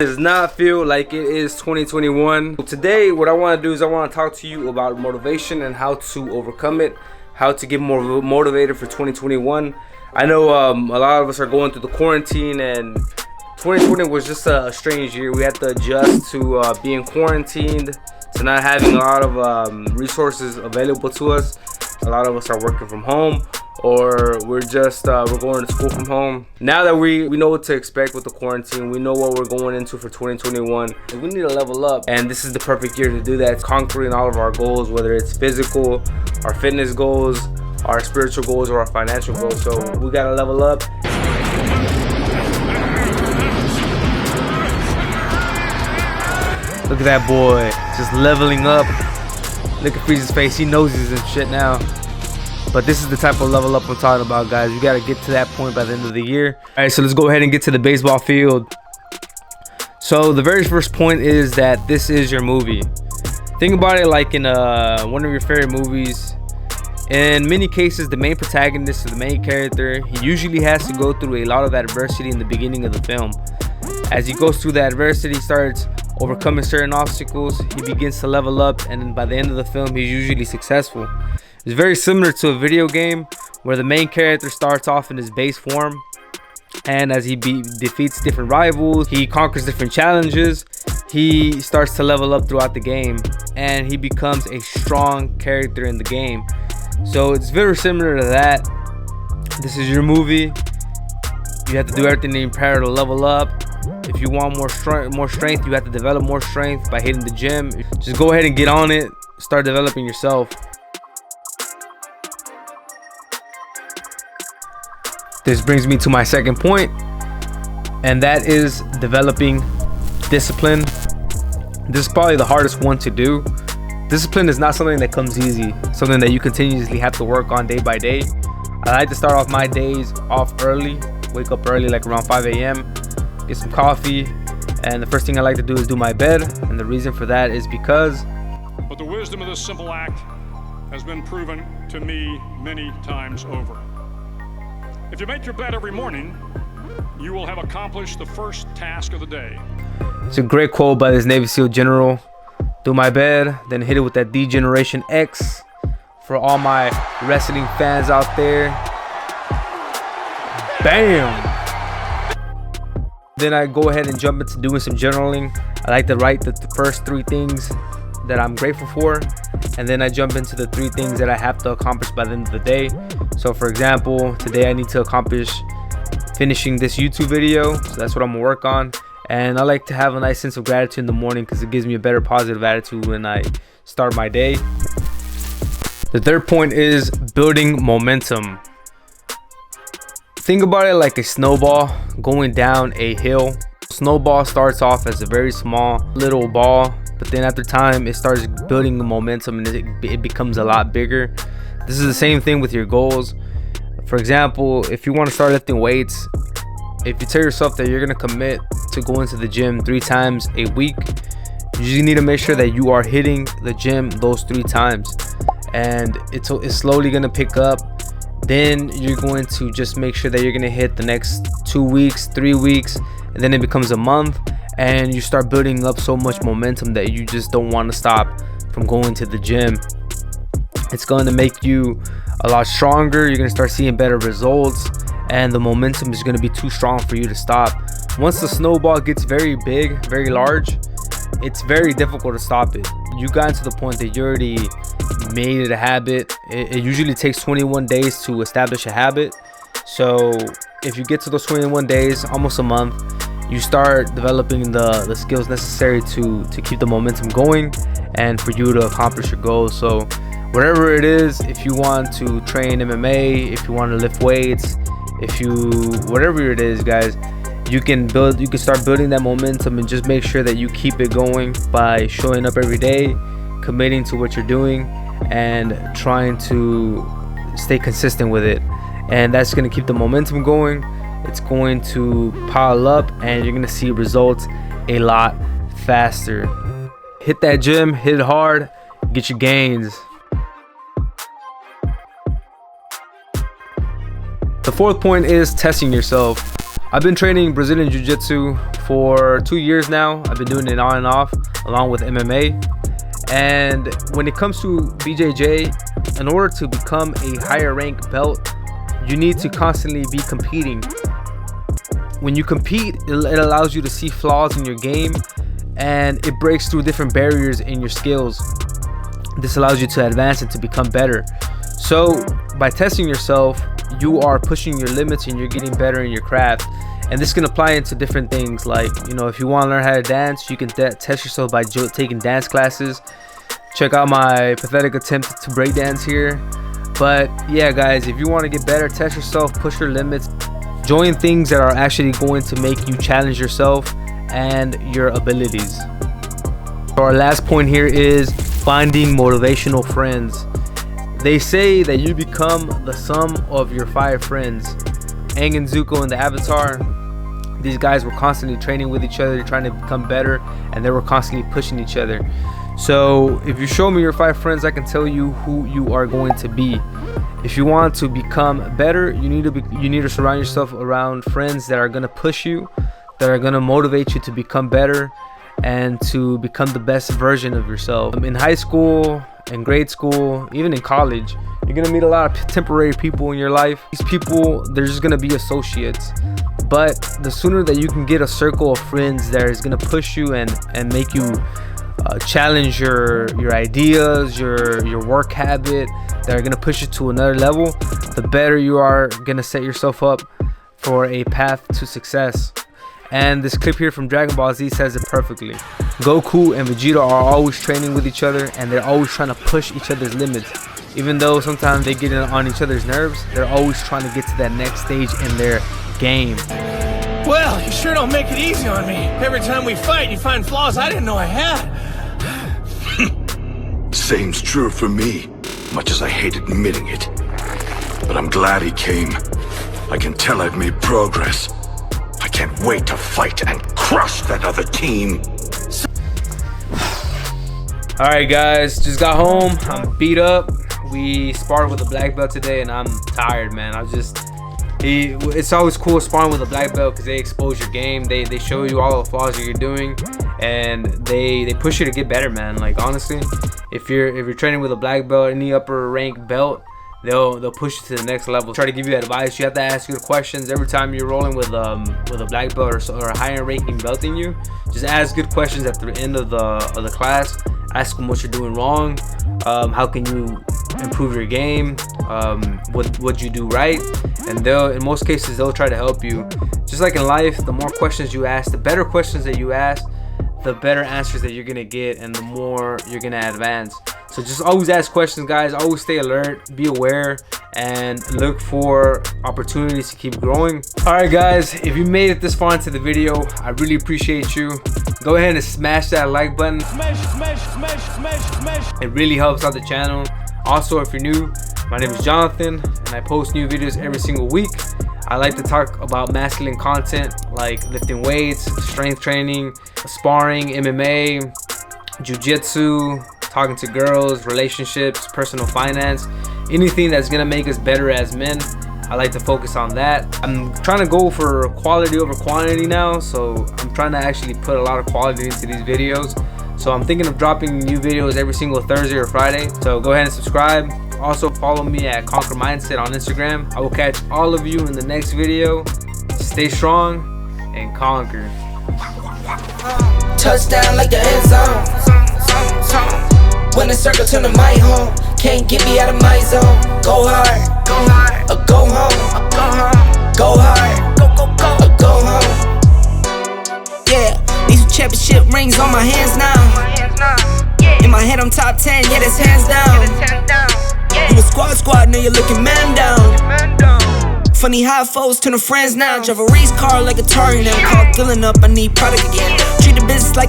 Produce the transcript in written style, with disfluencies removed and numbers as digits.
Does not feel like it is 2021. Today what I want to do is I want to talk to you about motivation and how to overcome it, how to get more motivated for 2021. I know a lot of us are going through the quarantine, and 2020 was just a strange year. We had to adjust to being quarantined, to not having a lot of resources available to us. A lot of us are working from home, or we're going to school from home. Now that we know what to expect with the quarantine, we know what we're going into for 2021, we need to level up, and this is the perfect year to do that, conquering all of our goals, whether it's physical, our fitness goals, our spiritual goals, or our financial goals. So we gotta level up. Look at that boy, just leveling up. Look at Freeze's face, he knows he's in shit now. But this is the type of level up I'm talking about, guys. You gotta get to that point by the end of the year. All right, so let's go ahead and get to the baseball field. So the very first point is that this is your movie. Think about it like in one of your favorite movies. In many cases, the main protagonist or the main character, he usually has to go through a lot of adversity in the beginning of the film. As he goes through the adversity, he starts overcoming certain obstacles, he begins to level up, and then by the end of the film, he's usually successful. It's very similar to a video game where the main character starts off in his base form, and as he defeats different rivals, he conquers different challenges, he starts to level up throughout the game, and he becomes a strong character in the game. So it's very similar to that. This is your movie. You have to do everything in your power to level up. If you want more strength, you have to develop more strength by hitting the gym. Just go ahead and get on it. Start developing yourself. This brings me to my second point, and that is developing discipline. This is probably the hardest one to do. Discipline is not something that comes easy, something that you continuously have to work on day by day. I like to start off my days off early, wake up early like around 5 a.m., get some coffee, and the first thing I like to do is do my bed. And the reason for that is because but the wisdom of this simple act has been proven to me many times over. If you make your bed every morning, you will have accomplished the first task of the day. It's a great quote by this Navy SEAL general. Do my bed, then hit it with that D-Generation X. For all my wrestling fans out there, bam! Then I go ahead and jump into doing some journaling. I like to write the first 3 things that I'm grateful for, and then I jump into the 3 things that I have to accomplish by the end of the day. So for example, today I need to accomplish finishing this YouTube video, so that's what I'm gonna work on. And I like to have a nice sense of gratitude in the morning because it gives me a better positive attitude when I start my day. The third point is building momentum. Think about it like a snowball going down a hill. Snowball starts off as a very small little ball, but then after time it starts building momentum and it becomes a lot bigger. This is the same thing with your goals. For example, if you want to start lifting weights, if you tell yourself that you're going to commit to going to the gym 3 times a week, you just need to make sure that you are hitting the gym those 3 times, and it's slowly going to pick up. Then you're going to just make sure that you're going to hit the next 2 weeks, 3 weeks, and then it becomes a month, and you start building up so much momentum that you just don't want to stop from going to the gym. It's going to make you a lot stronger. You're going to start seeing better results, and the momentum is going to be too strong for you to stop. Once the snowball gets very big, very large, it's very difficult to stop it. You got to the point that you already made it a habit. It usually takes 21 days to establish a habit. So if you get to those 21 days, almost a month, you start developing the skills necessary to keep the momentum going and for you to accomplish your goals. So whatever it is, if you want to train MMA, if you want to lift weights, whatever it is, guys, you can start building that momentum, and just make sure that you keep it going by showing up every day, committing to what you're doing, and trying to stay consistent with it. And that's going to keep the momentum going. It's going to pile up, and you're going to see results a lot faster. Hit that gym, hit it hard, get your gains. The fourth point is testing yourself. I've been training Brazilian Jiu-Jitsu for 2 years now. I've been doing it on and off along with MMA. And when it comes to BJJ, in order to become a higher rank belt, you need to constantly be competing. When you compete, it allows you to see flaws in your game, and it breaks through different barriers in your skills. This allows you to advance and to become better. So by testing yourself, you are pushing your limits and you're getting better in your craft. And this can apply into different things, like, you know, if you want to learn how to dance, you can test yourself by taking dance classes. Check out my pathetic attempt to break dance here. But yeah, guys, if you want to get better, test yourself, push your limits, join things that are actually going to make you challenge yourself and your abilities. So our last point here is finding motivational friends. They say that you become the sum of your 5 friends. Aang and Zuko in the Avatar, these guys were constantly training with each other, trying to become better, and they were constantly pushing each other. So if you show me your 5 friends, I can tell you who you are going to be. If you want to become better, you need to surround yourself around friends that are going to push you, that are going to motivate you to become better and to become the best version of yourself. In high school, in grade school, even in college, you're going to meet a lot of temporary people in your life. These people, they're just going to be associates. But the sooner that you can get a circle of friends that is going to push you and make you challenge your ideas, your work habit, that are going to push you to another level, the better you are going to set yourself up for a path to success. And this clip here from Dragon Ball Z says it perfectly. Goku and Vegeta are always training with each other, and they're always trying to push each other's limits. Even though sometimes they get on each other's nerves, they're always trying to get to that next stage in their game. Well, you sure don't make it easy on me. Every time we fight, you find flaws I didn't know I had. Same's true for me, much as I hate admitting it. But I'm glad he came. I can tell I've made progress. I can't wait to fight and crush that other team. Alright guys, just got home. I'm beat up. We sparred with a black belt today and I'm tired, man. It's always cool sparring with a black belt because they expose your game. They show you all the flaws that you're doing, and they push you to get better, man. Like, honestly, if you're training with a black belt, any upper rank belt, they'll push you to the next level. Try to give you advice. You have to ask good questions every time you're rolling with a black belt or a higher ranking belt than you. Just ask good questions at the end of the class. Ask them what you're doing wrong. How can you improve your game? What you do right? And in most cases they'll try to help you. Just like in life, the more questions you ask, the better questions that you ask, the better answers that you're gonna get, and the more you're gonna advance. So just always ask questions, guys. Always stay alert, be aware, and look for opportunities to keep growing. Alright guys, if you made it this far into the video, I really appreciate you. Go ahead and smash that like button. It really helps out the channel. Also, if you're new, my name is Jonathan and I post new videos every single week. I like to talk about masculine content like lifting weights, strength training, sparring, MMA, jiu-jitsu, talking to girls, relationships, personal finance, anything that's gonna make us better as men. I like to focus on that. I'm trying to go for quality over quantity now, so I'm trying to actually put a lot of quality into these videos. So I'm thinking of dropping new videos every single Thursday or Friday. So go ahead and subscribe. Also follow me at Conquer Mindset on Instagram. I will catch all of you in the next video. Stay strong and conquer. Touchdown like the end zone. When the circle turn to my home, can't get me out of my zone. Go hard, or go home. Go hard, or go home. Yeah, these championship rings on my hands now. In my head I'm top 10, yeah, that's hands down. You a squad, now you're looking man down. Funny how foes turn to friends now. Drive a race car like a Atari now. Call filling up, I need product again. Treat the business like